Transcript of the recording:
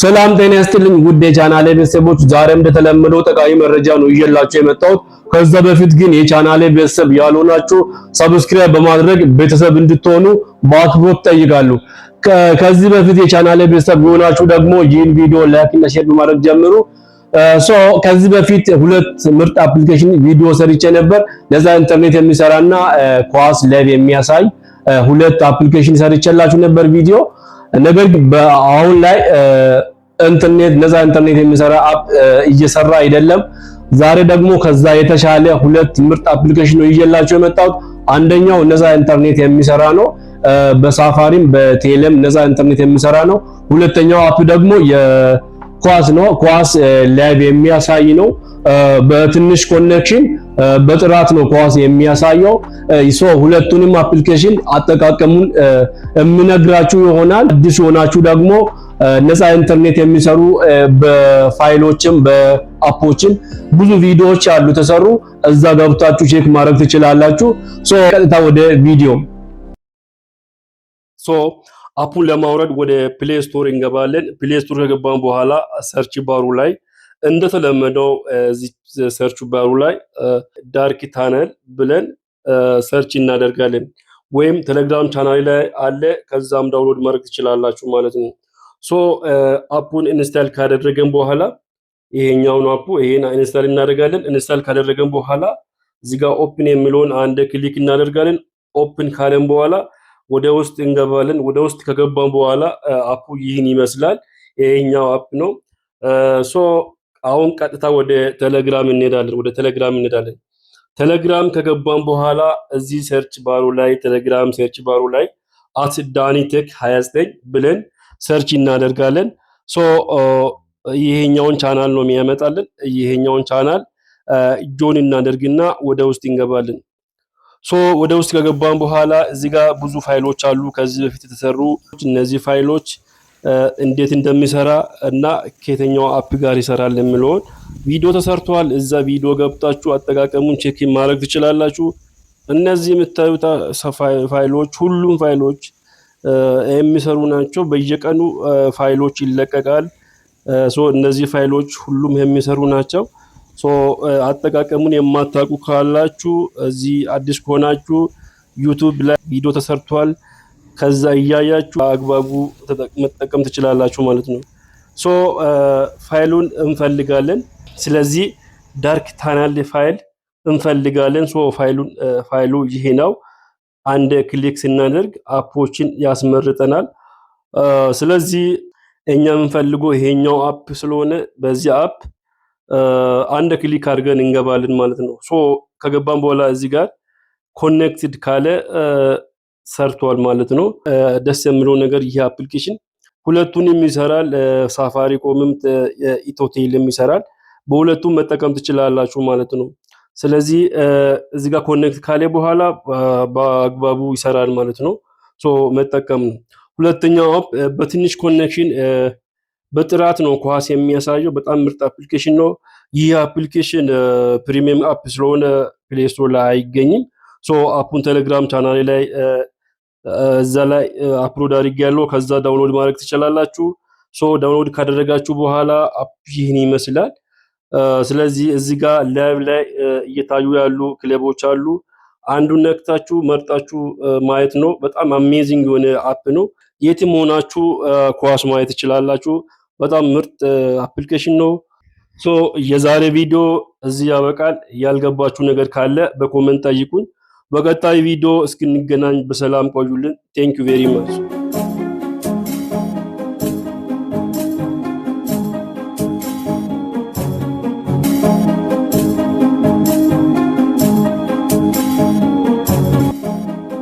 ሰላም ጤና ይስጥልኝ ውድ የቻናሌ ቤተሰቦች፣ ዛሬም እንደተለመደው ጠቃሚ መረጃ ነው ይዤላችሁ የመጣሁት። ከዛ በፊት ግን የቻናሌ ቤተሰብ ያልሆናችሁ ሰብስክራይብ በማድረግ ቤተሰብ እንድትሆኑ በአክብሮት ጠይቃለሁ። ከዚህ በፊት የቻናሌ ቤተሰብ የሆናችሁ ደግሞ ይህን ቪዲዮ ላይክ እና ሼር በማድረግ ጀምሩ። ከዚህ በፊት ሁለት ምርጥ አፕሊኬሽን ቪዲዮ ሰርቼ ነበር። ለዛ ኢንተርኔት የሚሰራና ኳስ ላይቭ የሚያሳይ ሁለት አፕሊኬሽን ሰርቼላችሁ ነበር ቪዲዮ። ነገር ግን አሁን ላይ ነፃ ኢንተርኔት የሚሰራ አፕ እየሰራ አይደለም። ዛሬ ደግሞ ከዛ የተሻለ ሁለት ምርጥ አፕሊኬሽን ነው ይዤላችሁ የመጣሁት። አንደኛው ነፃ ኢንተርኔት የሚሰራ ነው፣ በሳፋሪም በቴሌም ነፃ ኢንተርኔት የሚሰራ ነው። ሁለተኛው አፕ ደግሞ የኳስ ነው፣ ኳስ ላይቭ የሚያሳይ ነው። በትንሽ ኮኔክሽን በጥራት ነው ኳስ የሚያሳየው። ሁለቱንም አፕሊኬሽን አጠቃቀሙን የምነግራችሁ ይሆናል። አዲስ ሆናችሁ ደግሞ ነፃ ኢንተርኔት የሚሰሩ በፋይሎችም በአፖችም ብዙ ቪዲዮዎች አሉ ተሰሩ፣ እዛ ገብታችሁ ቼክ ማድረግ ትችላላችሁ። ቀጥታ ወደ ቪዲዮ። አፑን ለማውረድ ወደ ፕሌይ ስቶር እንገባለን። ፕሌይ ስቶር ከገባን በኋላ ሰርች ባሩ ላይ እንደተለመደው እዚህ ሰርች ባሩ ላይ ዳርክ ታነል ብለን ሰርች እናደርጋለን። ወይም ቴሌግራም ቻናል ላይ አለ፣ ከዛም ዳውንሎድ ማድረግ ትችላላችሁ ማለት ነው። አፑን ኢንስታል ካደረገን በኋላ ይሄኛውን ይሄን ኢንስታል እናደርጋለን። ኢንስታል ካደረገን በኋላ እዚህ ጋር ኦፕን የሚለውን አንድ ክሊክ እናደርጋለን። ኦፕን ካለን በኋላ ወደ ውስጥ እንገባለን። ወደ ውስጥ ከገባን በኋላ አፑ ይህን ይመስላል። ይሄኛው አፕ ነው። አሁን ቀጥታ ወደ ቴሌግራም እንሄዳለን። ቴሌግራም ከገባን በኋላ እዚህ ሰርች ባሩ ላይ ቴሌግራም ሰርች ባሩ ላይ @ዳኒቴክ 29 ብለን ሰርች እናደርጋለን። ይሄኛውን ቻናል ነው የሚያመጣልን። ይሄኛውን ቻናል ጆን እናደርግና ወደ ውስጥ እንገባለን። ወደ ውስጥ ከገባን በኋላ እዚህ ጋር ብዙ ፋይሎች አሉ ከዚህ በፊት የተሰሩ። እነዚህ ፋይሎች እንዴት እንደሚሰራ እና ከየትኛው አፕ ጋር ይሰራል የሚለውን ቪዲዮ ተሰርቷል። እዛ ቪዲዮ ገብታችሁ አጠቃቀሙን ቼክ ማድረግ ትችላላችሁ። እነዚህ የምታዩት ፋይሎች ሁሉም ፋይሎች የሚሰሩ ናቸው። በየቀኑ ፋይሎች ይለቀቃል። እነዚህ ፋይሎች ሁሉም የሚሰሩ ናቸው። አጠቃቀሙን የማታውቁ ካላችሁ እዚህ አዲስ ከሆናችሁ ዩቲዩብ ላይ ቪዲዮ ተሰርቷል፣ ከዛ እያያችሁ አግባቡ መጠቀም ትችላላችሁ ማለት ነው። ፋይሉን እንፈልጋለን። ስለዚህ ዳርክ ታነል ፋይል እንፈልጋለን። ፋይሉ ይሄ ነው። አንድ ክሊክ ስናደርግ አፖችን ያስመርጠናል። ስለዚህ እኛ የምንፈልገው ይሄኛው አፕ ስለሆነ በዚህ አፕ አንድ ክሊክ አድርገን እንገባለን ማለት ነው። ከገባን በኋላ እዚህ ጋር ኮኔክትድ ካለ ሰርቷል ማለት ነው። ደስ የሚለው ነገር ይሄ አፕሊኬሽን ሁለቱንም ይሰራል። ሳፋሪኮምም ኢትዮቴልም ይሰራል። በሁለቱም መጠቀም ትችላላችሁ ማለት ነው። ስለዚህ እዚህ ጋር ኮኔክት ካለ በኋላ በአግባቡ ይሰራል ማለት ነው። መጠቀም ነው። ሁለተኛው አፕ በትንሽ ኮኔክሽን በጥራት ነው ኳስ የሚያሳየው። በጣም ምርጥ አፕሊኬሽን ነው። ይህ አፕሊኬሽን ፕሪሚየም አፕ ስለሆነ ፕሌይ ስቶር ላይ አይገኝም። አፑን ቴሌግራም ቻናሌ ላይ እዛ ላይ አፕሎድ አድርጌያለሁ። ከዛ ዳውንሎድ ማድረግ ትችላላችሁ። ዳውንሎድ ካደረጋችሁ በኋላ አፕ ይህን ይመስላል። ስለዚህ እዚህ ጋር ላይቭ ላይ እየታዩ ያሉ ክለቦች አሉ። አንዱን ነክታችሁ መርጣችሁ ማየት ነው። በጣም አሜዚንግ የሆነ አፕ ነው። የትም ሆናችሁ ኳስ ማየት ትችላላችሁ። በጣም ምርጥ አፕሊኬሽን ነው። የዛሬ ቪዲዮ እዚህ ያበቃል። ያልገባችሁ ነገር ካለ በኮሜንት ጠይቁኝ። በቀጣይ ቪዲዮ እስክንገናኝ በሰላም ቆዩልን። ቴንክ ዩ ቬሪ ማች